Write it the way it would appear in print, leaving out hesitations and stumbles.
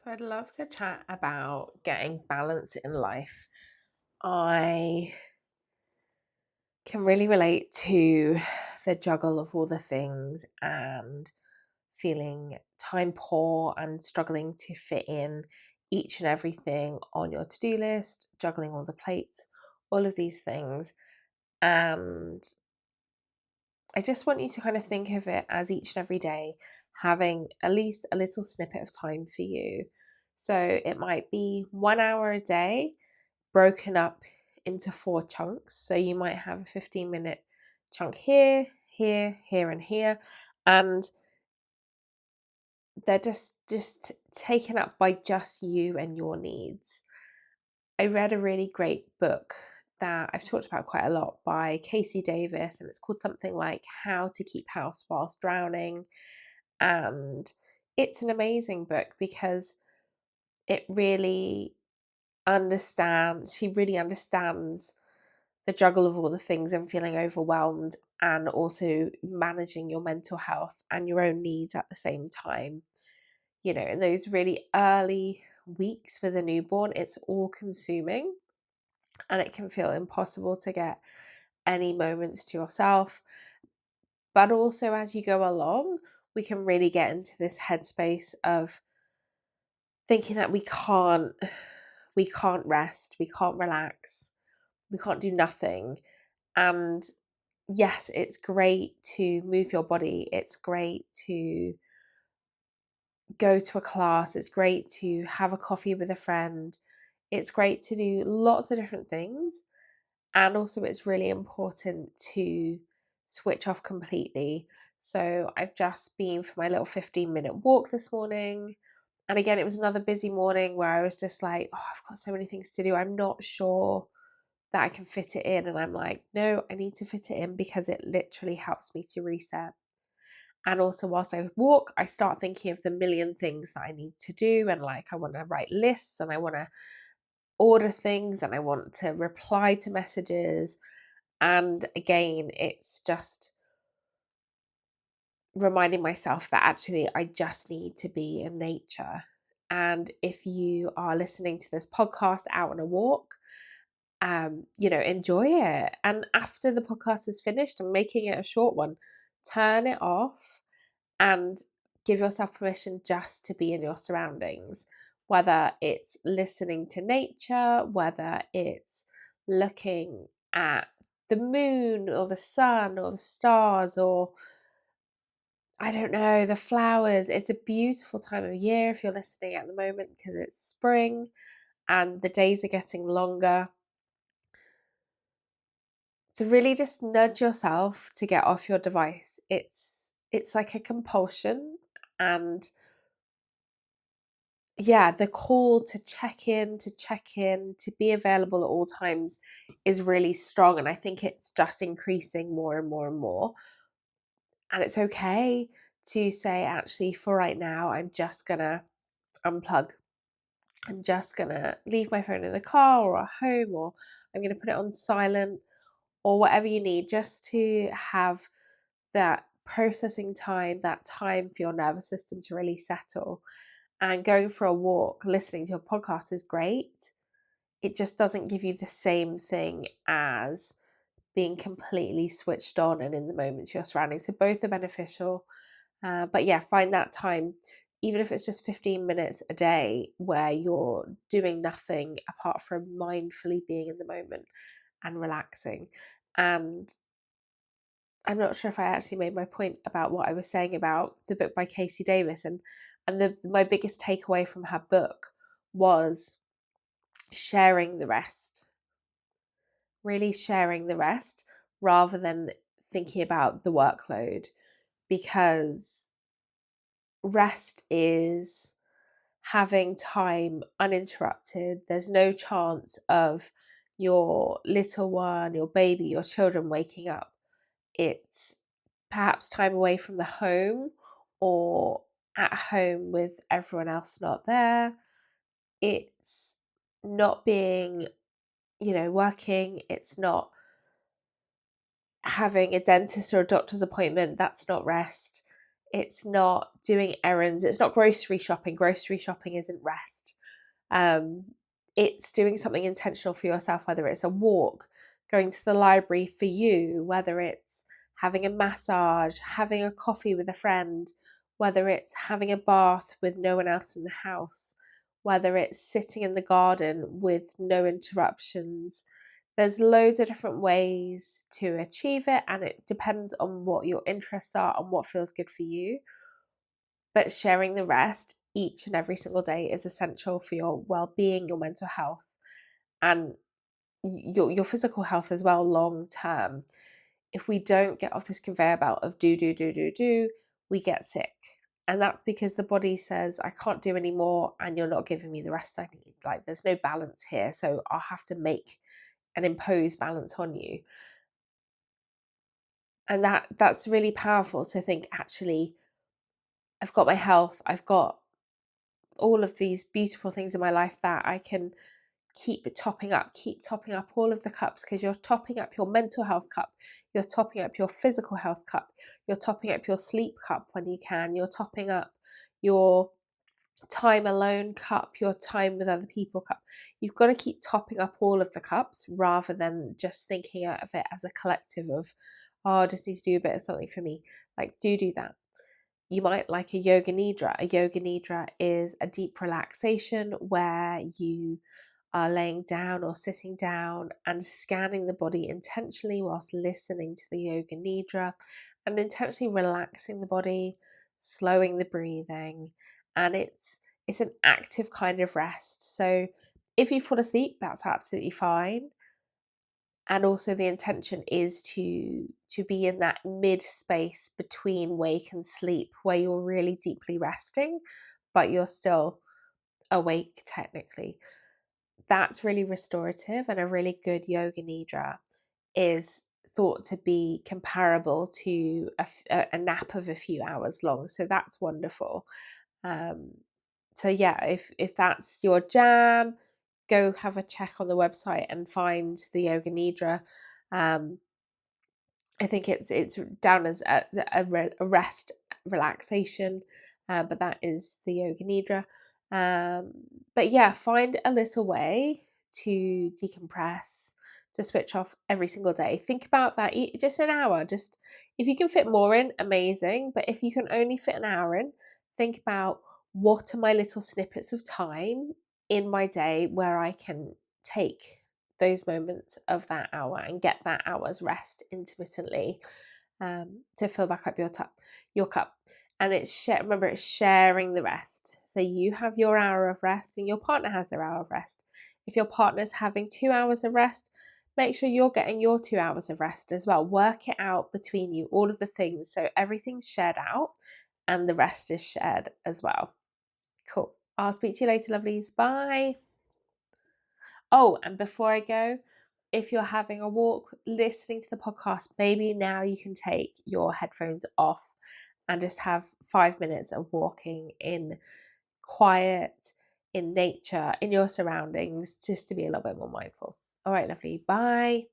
So I'd love to chat about getting balance in life. I can really relate to the juggle of all the things and feeling time poor and struggling to fit in each and everything on your to-do list, juggling all the plates, all of these things. And I just want you to kind of think of it as each and every day having at least a little snippet of time for you. So it might be 1 hour a day broken up into four chunks. So you might have a 15-minute chunk here, here, here, and here. And they're just taken up by just you and your needs. I read a really great book that I've talked about quite a lot by Casey Davis, and it's called something like How to Keep House Whilst Drowning. And it's an amazing book because it really she really understands the juggle of all the things and feeling overwhelmed and also managing your mental health and your own needs at the same time. In those really early weeks with a newborn, it's all consuming and it can feel impossible to get any moments to yourself. But also, as you go along, we can really get into this headspace of thinking that we can't rest, we can't relax, we can't do nothing. And yes, it's great to move your body. It's great to go to a class. It's great to have a coffee with a friend. It's great to do lots of different things. And also, it's really important to switch off completely. So, I've just been for my little 15-minute walk this morning. And again, it was another busy morning where I was just like, oh, I've got so many things to do. I'm not sure that I can fit it in. And I'm like, no, I need to fit it in because it literally helps me to reset. And also, whilst I walk, I start thinking of the million things that I need to do. And like, I want to write lists and I want to order things and I want to reply to messages. And again, it's just reminding myself that actually I just need to be in nature. And if you are listening to this podcast out on a walk, enjoy it. And after the podcast is finished, I'm making it a short one, turn it off and give yourself permission just to be in your surroundings, whether it's listening to nature, whether it's looking at the moon or the sun or the stars or I don't know, the flowers. It's a beautiful time of year if you're listening at the moment because it's spring and the days are getting longer. To really just nudge yourself to get off your device. It's like a compulsion, and yeah, the call to check in, to be available at all times is really strong, and I think it's just increasing more and more and more. And it's okay to say, actually, for right now, I'm just gonna unplug. I'm just gonna leave my phone in the car or at home, or I'm gonna put it on silent or whatever you need just to have that processing time, that time for your nervous system to really settle. And going for a walk, listening to a podcast is great. It just doesn't give you the same thing as being completely switched on and in the moment to your surroundings. So both are beneficial. But yeah, find that time, even if it's just 15 minutes a day where you're doing nothing apart from mindfully being in the moment and relaxing. And I'm not sure if I actually made my point about what I was saying about the book by Casey Davis, and my biggest takeaway from her book was sharing the rest, really sharing the rest rather than thinking about the workload, because rest is having time uninterrupted. There's no chance of your little one, your baby, your children waking up. It's perhaps time away from the home or at home with everyone else not there. It's not being, working. It's not having a dentist or a doctor's appointment. That's not rest. It's not doing errands. It's not grocery shopping. Grocery shopping isn't rest. It's doing something intentional for yourself, whether it's a walk, going to the library for you, whether it's having a massage, having a coffee with a friend, whether it's having a bath with no one else in the house, whether it's sitting in the garden with no interruptions. There's loads of different ways to achieve it, and it depends on what your interests are and what feels good for you. But sharing the rest each and every single day is essential for your well-being, your mental health, and your physical health as well, long term. If we don't get off this conveyor belt of do, we get sick. And that's because the body says, I can't do anymore, and you're not giving me the rest I need. Like, there's no balance here, so I'll have to make and impose balance on you. And that's really powerful to think, actually, I've got my health, I've got all of these beautiful things in my life that I can keep topping up all of the cups, because you're topping up your mental health cup, you're topping up your physical health cup, you're topping up your sleep cup when you can, you're topping up your time alone cup, your time with other people cup. You've got to keep topping up all of the cups rather than just thinking of it as a collective of, oh, I just need to do a bit of something for me. Like, do that. You might like a yoga nidra. A yoga nidra is a deep relaxation where you are laying down or sitting down and scanning the body intentionally whilst listening to the yoga nidra, and intentionally relaxing the body, slowing the breathing. And it's an active kind of rest. So if you fall asleep, that's absolutely fine. And also the intention is to be in that mid space between wake and sleep, where you're really deeply resting but you're still awake technically. That's really restorative, and a really good yoga nidra is thought to be comparable to a nap of a few hours long. So that's wonderful. So yeah, if that's your jam, go have a check on the website and find the yoga nidra. I think it's down as a rest relaxation, but that is the yoga nidra. But yeah, find a little way to decompress, to switch off every single day. Think about that, just an hour. Just, if you can fit more in, amazing. But if you can only fit an hour in, think about, what are my little snippets of time in my day where I can take those moments of that hour and get that hour's rest intermittently, to fill back up your cup. And remember, it's sharing the rest. So you have your hour of rest and your partner has their hour of rest. If your partner's having 2 hours of rest, make sure you're getting your 2 hours of rest as well. Work it out between you, all of the things, so everything's shared out and the rest is shared as well. Cool. I'll speak to you later, lovelies. Bye. Oh, and before I go, if you're having a walk, listening to the podcast, maybe now you can take your headphones off and just have 5 minutes of walking in quiet, in nature, in your surroundings, just to be a little bit more mindful. All right, lovely. Bye.